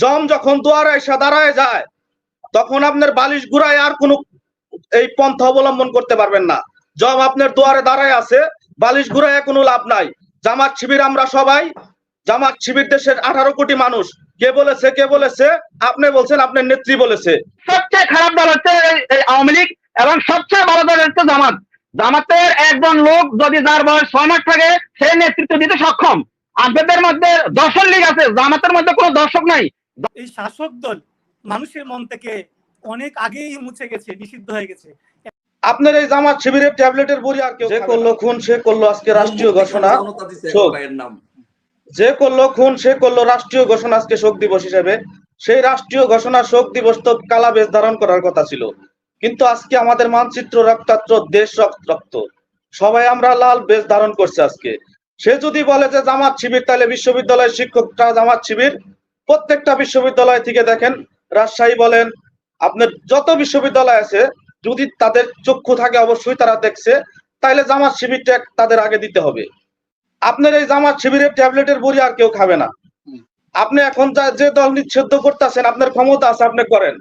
জম যখন দুয়ারে এসে দাঁড়ায় যায় তখন আপনার বালিশ ঘুরায় আর কোনো এই পন্থা অবলম্বন করতে পারবেন না। জম আপনার দুয়ারে দাঁড়ায় আছে, বালিশ ঘুরায় কোনো লাভ নাই। জামাত শিবির আমরা সবাই, জামাত শিবির দেশের 18 কোটি মানুষ। কে বলেছে? কে বলেছে? আপনি বলছেন, আপনার নেত্রী বলেছে। সবচেয়ে খারাপ দল হচ্ছে এই আওয়ামী লীগ এবং সবচেয়ে বড় দল হচ্ছে জামাত। জামাতের একজন লোক যদি যার বয়স 6 মাস থাকে সে নেতৃত্ব দিতে সক্ষম। আপনাদের মধ্যে দর্শক লীগ আছে, জামাতের মধ্যে কোনো দর্শক নাই। এই শাসক দল মানুষের মন থেকে অনেক আগেই মুছে গেছে, নিষিদ্ধ হয়ে গেছে। আপনার এই জামাত শিবিরের ট্যাবলেটের বড়ি আর কেউ যে করলো খুন সে করলো আজকে রাষ্ট্রীয় ঘোষণা। যে করলো খুন সে করলো রাষ্ট্রীয় ঘোষণা আজকে শোক দিবস হিসেবে। সেই রাষ্ট্রীয় ঘোষণা শোক দিবস তো কালা বেশ ধারণ করার কথা ছিল, কিন্তু আজকে আমাদের মানচিত্র রক্তাত্র দেশ রক্ত সবাই আমরা লাল বেশ ধারণ করছে আজকে। সে যদি বলে যে জামাত শিবির, তাহলে বিশ্ববিদ্যালয়ের শিক্ষকরা জামাত শিবির। প্রত্যেকটা বিশ্ববিদ্যালয় থেকে দেখেন, রাজশাহী বলেন, আপনার যত বিশ্ববিদ্যালয় আছে, যদি তাদের চক্ষু থাকে অবশ্যই তারা দেখছে, তাইলে জামাত শিবিরটা তাদের আগে দিতে হবে। আপনার এই জামাত শিবিরের ট্যাবলেটের বড়ি আর কেউ খাবে না। আপনি এখন যে দল নিষিদ্ধ করতেছেন, আপনার ক্ষমতা আছে, আপনি করেন।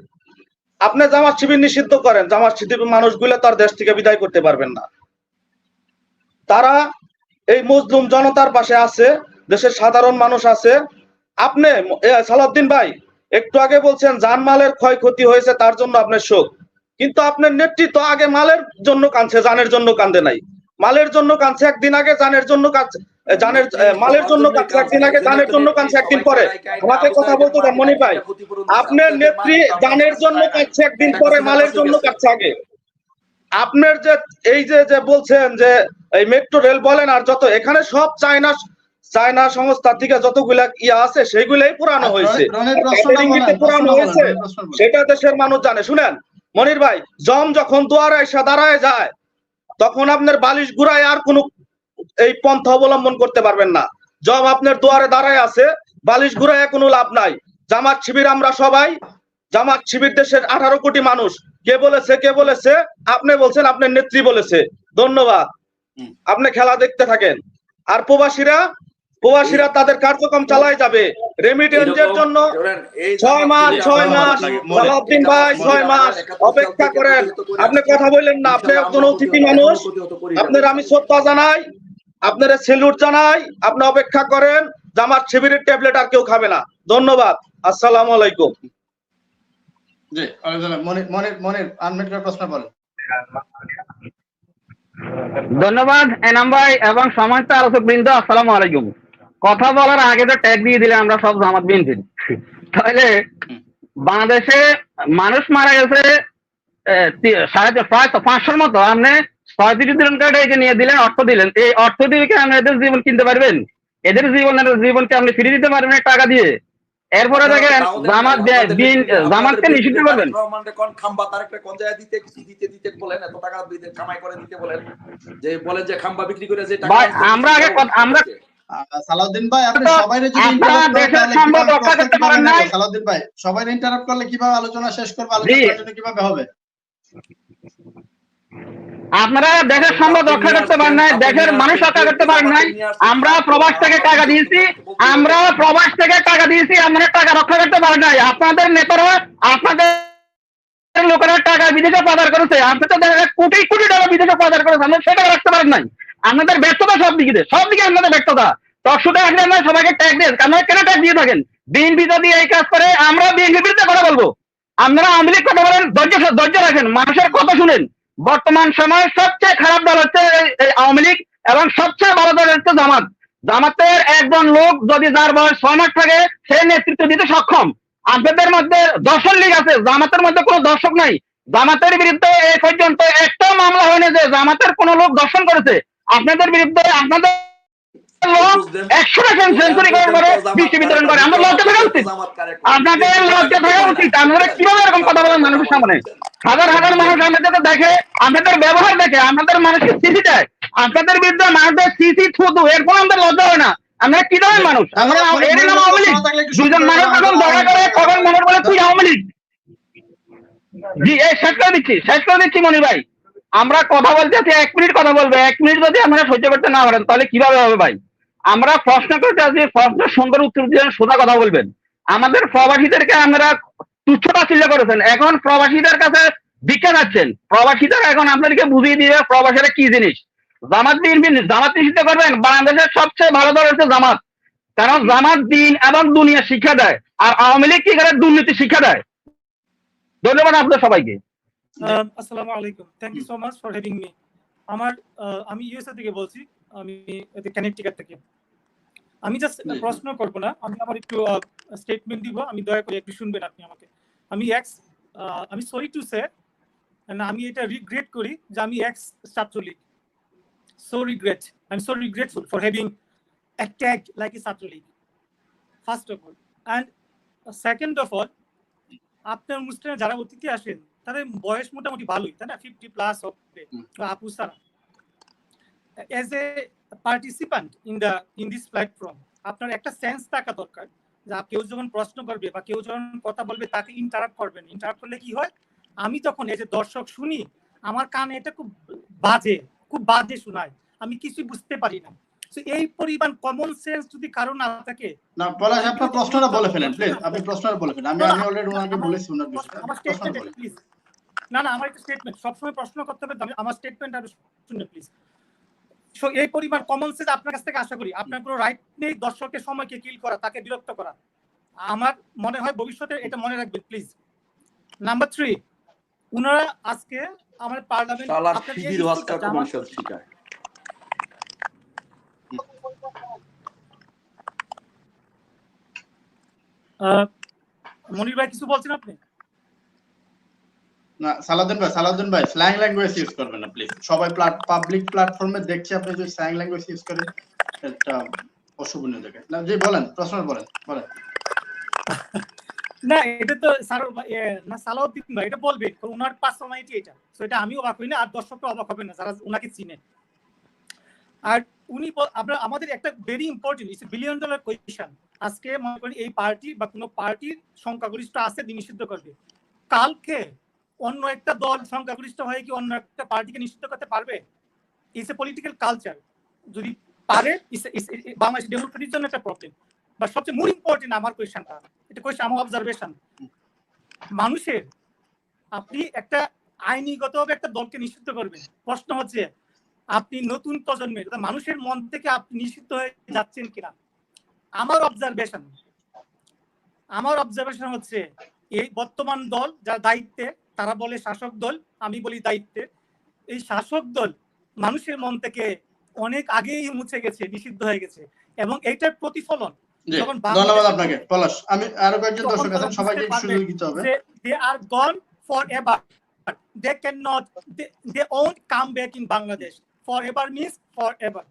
আপনি জামাত শিবির নিষিদ্ধ করেন, জামাত শিবির মানুষগুলো তার দেশ থেকে বিদায় করতে পারবেন না। তারা এই মজলুম জনতার পাশে আছে, দেশের সাধারণ মানুষ আছে। আপনি সালাউদ্দিন ভাই একটু আগে বলছেন জানমালের ক্ষয়ক্ষতি হয়েছে, তার জন্য আপনার শোক, কিন্তু আপনার নেতৃত্ব আগে মালের জন্য কাঁদছে, জানের জন্য কান্দে নাই। মালের জন্য কাঁদছে একদিন আগে, জানের জন্য কাঁদছে, জানের মালের জন্য কাঁদছে একদিন আগে, জানের জন্য কাঁদছে একদিন পরে। আমাকে কথা বলতে দেন মনির ভাই। আপনার নেত্রী জানের জন্য কাঁদছে একদিন পরে, মালের জন্য কাঁদছে আগে। আপনার যে এই যে বলছেন যে এই মেট্রো রেল বলেন আর যত এখানে সব চায়না সংস্থা থেকে যতগুলা ইয়া আছে সেগুলাই পুরানো হয়েছে, পুরানো হয়েছে, সেটা দেশের মানুষ জানে। শুনেন মনির ভাই, জম যখন দুয়ারে এসে দাঁড়ায় যায় তখন আপনার বালিশ ঘুরায় আর কোনো এই পন্থা অবলম্বন করতে পারবেন না। জম আপনার দুয়ারে দাঁড়ায় আছে, বালিশ ঘুরায় কোনো লাভ নাই। জামাত শিবির আমরা সবাই, জামাত শিবির দেশের 18 কোটি মানুষ। কে বলেছে? কে বলেছে? আপনি বলছেন, আপনার নেত্রী বলেছে। ধন্যবাদ। আপনি খেলা দেখতে থাকেন। আর প্রবাসীরা তাদের কার্যক্রম চালায় যাবে। রেমিটেন্সের জন্য 6 মাস সালাউদ্দিন ভাই 6 মাস অপেক্ষা করেন। আপনি কথা বললেন না, আপনি একজন অতিথি মানুষ, আপনার আমি শ্রদ্ধা জানাই, আপনারা সেলুট জানাই। আপনি অপেক্ষা করেন, জামাত শিবিরের ট্যাবলেট আর কেউ খাবে না। ধন্যবাদ। আসসালামু আলাইকুম। জি মনির আনমিউট করে প্রশ্ন বলেন। ধন্যবাদ এনাম ভাই এবং সম্মানিত আলোচক বৃন্দ, আসসালামু আলাইকুম। কথা বলার আগে তো ট্যাগ দিয়ে দিলে আমরা সব জামাত বিএনপি, তাহলে বাংলাদেশে মানুষ মারা গেছে প্রায় 500-র মতো। আপনি 35 জনকে নিয়ে দিলেন, অর্থ দিলেন। এই অর্থ দিয়ে কি আপনি এদের জীবন কিনতে পারবেন? এদের জীবনকে আপনি ফিরিয়ে দিতে পারবেন টাকা দিয়ে? এরপরে দেখেন জামাতকে নিষিদ্ধ করবেন। আমরা আগে সালাউদ্দিন ভাই, আপনি সবাইরে যদি সালাউদ্দিন ভাই সবাই ইন্টারাপ্ট করলে কিভাবে আলোচনা শেষ করবে? আলোচনা কিভাবে হবে? আপনারা দেশের সম্পদ রক্ষা করতে পারেন নাই, দেশের মানুষ রক্ষা করতে পারেন নাই। আমরা প্রবাস থেকে টাকা দিয়েছি, আপনারা টাকা রক্ষা করতে পারেন নাই। আপনাদের নেতারা, আপনাদের লোকেরা টাকা বিদেশে পাচার করেছে। আপনি তো কোটি কোটি টাকা বিদেশে পাচার করেছে, আপনারা সেটা রাখতে পারেন নাই। আপনাদের ব্যর্থতা সব দিকে আপনাদের ব্যর্থতা। দর্শকরা আসলে আমরা সবাইকে ট্যাগ দেন, আপনারা কেন ট্যাগ দিয়ে থাকেন? বিএনপি যদি এই কাজ করে, আমরা বিএনপির বিরুদ্ধে কথা বলবো। আপনারা আওয়ামী লীগ কথা বলেন, ধৈর্য রাখেন, মানুষের কথা শুনেন। বর্তমান সময়ে সবচেয়ে খারাপ দল হচ্ছে এই আওয়ামী লীগ এবং সবচেয়ে বড় দল হচ্ছে জামাত। জামাতের একজন লোক যদি যার বয়স 6 মাস থাকে সে নেতৃত্ব দিতে সক্ষম। আপনাদের মধ্যে দর্শক লীগ আছে, জামাতের মধ্যে কোনো দর্শক নাই। জামাতের বিরুদ্ধে এই পর্যন্ত একটা মামলা হয়নি যে জামাতের কোন লোক দর্শন করেছে। আপনাদের বিরুদ্ধে আপনাদের 100% সেঞ্চুরি করার পরে বৃষ্টি বিতরণ করে। আমরা লজ্জা থাকা উচিত, আপনাদের লজ্জা থাকা উচিত। আপনারা কিভাবে এরকম কথা বলেন মানুষের সামনে? হাজার হাজার মানুষ আপনাদের দেখে, আপনাদের ব্যবহার দেখে, আপনাদের মানুষকে সিসি দেয়। আপনাদের বিরুদ্ধে মানুষদের সিসি থুতু, এরপর আমাদের লজ্জা হয় না। আমরা কি ধরনের মানুষ? আমরা এর নাম আওয়ামী লীগ। দুজন মানুষ যখন দয়া করে তখন মনে বলে তুই আওয়ামী লীগ। জি, শেষ করে দিচ্ছি মনির ভাই। আমরা কথা বলতে আছি, 1 মিনিট কথা বলবে। 1 মিনিট যদি আপনারা সহ্য করতে না পারেন তাহলে কিভাবে হবে ভাই? আমরা প্রশ্ন করতে আছি, প্রশ্ন সুন্দর উত্তর দিয়ে সোজা কথা বলবেন। আমাদের প্রবাসীদেরকে আপনারা তুচ্ছতাচ্ছিল্য করেছেন, এখন প্রবাসীদের কাছে ভিক্ষা যাচ্ছেন। প্রবাসীরা এখন আপনাদেরকে বুঝিয়ে দিবে প্রবাসীরা কি জিনিস। জামাত নিষিদ্ধ করবেন, বাংলাদেশের সবচেয়ে ভালো দল হচ্ছে জামাত, কারণ জামাত দিন এবং দুনিয়া শিক্ষা দেয়, আর আওয়ামী লীগ কি করে দুর্নীতি শিক্ষা দেয়। ধন্যবাদ আপনাদের সবাইকে। আসসালামু আলাইকুম, thank you so much for having me. আমি ইউএসএ থেকে বলছি, আমি কানেক্টিকাট থেকে। আমি জাস্ট প্রশ্ন করব না, আমি আমার একটু স্টেটমেন্ট দিব, আমি দয়া করে একটু শুনবেন আপনি আমাকে। আমি সরি টু সে, আমি এটা রিগ্রেট করি যে আমি x Chhatra League. So regret, I am so regretful for having attacked like a Chhatra League, first of all. And second of all, আপনার অনুষ্ঠানে যারা অতিথি আসেন তাদের বয়স মোটামুটি ভালোই, তাই না? 50+ হবে আপু sir. As a participant in this platform, আপনার একটা সেন্স থাকা দরকার যে কেউ যখন প্রশ্ন করবে বা কেউ যখন কথা বলবে তাকে ইন্টারাপ্ট করবেন। ইন্টারাপ্ট করলে কি হয়, আমি তখন এই যে দর্শক শুনি, আমার কানে এটা খুব বাজে শোনায়, আমি কিছুই বুঝতে পারি না। এই পরিমাণ কমন সেন্স যদি কারো না থাকে, না পলাশ, আপনার প্রশ্নটা বলে ফেলেন প্লিজ, আপনি প্রশ্নটা বলে ফেলেন। আমি অলরেডি ওনাকে বলেছি ওনার বিষয়টা, আমার প্রশ্ন স্টেটমেন্ট বলেন প্লিজ। না, আমার একটা স্টেটমেন্ট, সবসময় প্রশ্ন করতে হবে, আমার স্টেটমেন্ট আর শুনুন প্লিজ। সো এই পরিমাণ কমন সেন্স আপনার কাছ থেকে আশা করি। আপনার কোনো রাইট নেই দর্শকের সময়কে কিল করা, তাকে বিরক্ত করা। আমার মনে হয় ভবিষ্যতে এটা মনে রাখবেন প্লিজ। নাম্বার 3, উনারা আজকে আমাদের পার্লামেন্ট মনির ভাই কিছু বলছেন আপনি? না সালাউদ্দিন ভাই স্ল্যাং ল্যাঙ্গুয়েজ ইউজ করবেন না প্লিজ। সবাই পাবলিক প্ল্যাটফর্মে দেখছি আপনি যদি স্ল্যাং ল্যাঙ্গুয়েজ ইউজ করেন, এটা অশোভনীয় দেখে না। জি বলেন, প্রশ্ন বলেন। না, এটা তো সালাউদ্দিন ভাই এটা বলবেন, ওনার পার্সোনালিটি এটা। সো এটা আমিও অবাক হই না, আর দর্শকরা অবাক হবে না যারা ওনাকে চিনে। আর উনি আমাদের একটা very important, it's $1 billion question. আজকে মনে করি এই পার্টি বা কোনো পার্টির সংখ্যাগরিষ্ঠ আছে নিষিদ্ধ করবে, কালকে অন্য একটা দল সংখ্যাগরিষ্ঠ হয়ে কি অন্য একটা পার্টিকে নিষিদ্ধ করতে পারবে? It's a political culture. যদি পারে, বাংলাদেশ ডেমোক্রেটির জন্য একটা প্রবলেম। বা সবচেয়ে মোর ইম্পর্টেন্ট আমার কোয়েশ্চনটা, এটা কোয়েশ্চন আমার অবজারভেশন, মানুষের আপনি একটা আইনিগতভাবে একটা দলকে নিষিদ্ধ করবেন, প্রশ্ন হচ্ছে আপনি নতুন প্রজন্মের মানুষের মন থেকে আপনি নিষিদ্ধ হয়ে যাচ্ছেন কিনা। আমার অবজারভেশন হচ্ছে এই বর্তমান দল যারা দায়িত্বে, তারা বলে শাসক দল, আমি বলি দায়িত্বে, এই শাসক দল মানুষের মন থেকে অনেক আগেই মুছে গেছে, নিষিদ্ধ হয়ে গেছে। এবং এইটার প্রতিফলন যখন ধন্যবাদ আপনাকে পলাশ। আমি আরো কয়েকজন দর্শক আছেন, সবাইকে সুযোগ দিতে হবে। they are gone forever, they won't come back in Bangladesh. Forever means forever.